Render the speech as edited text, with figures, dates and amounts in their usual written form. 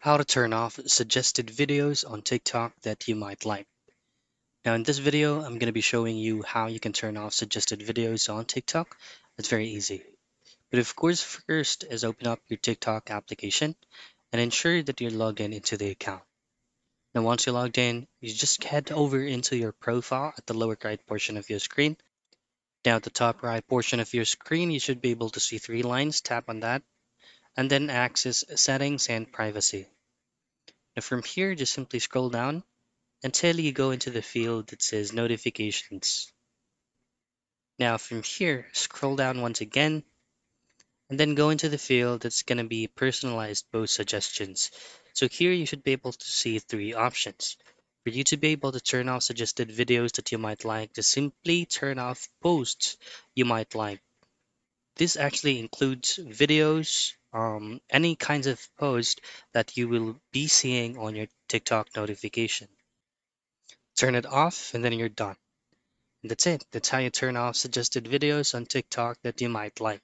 How to turn off suggested videos on TikTok that you might like. Now in this video, I'm going to be showing you how you can turn off suggested videos on TikTok. It's very easy. But of course, first is open up your TikTok application and ensure that you're logged in into the account. Now once you're logged in, you just head over into your profile at the lower right portion of your screen. Now at the top right portion of your screen, you should be able to see three lines. Tap on that and then access settings and privacy. Now from here, just simply scroll down until you go into the field that says notifications. Now from here, scroll down once again and then go into the field that's going to be personalized post suggestions. So here you should be able to see three options. For you to be able to turn off suggested videos that you might like, just simply turn off posts you might like. This actually includes videos, any kinds of post that you will be seeing on your TikTok notification. Turn it off and then you're done. That's it. That's how you turn off suggested videos on TikTok that you might like.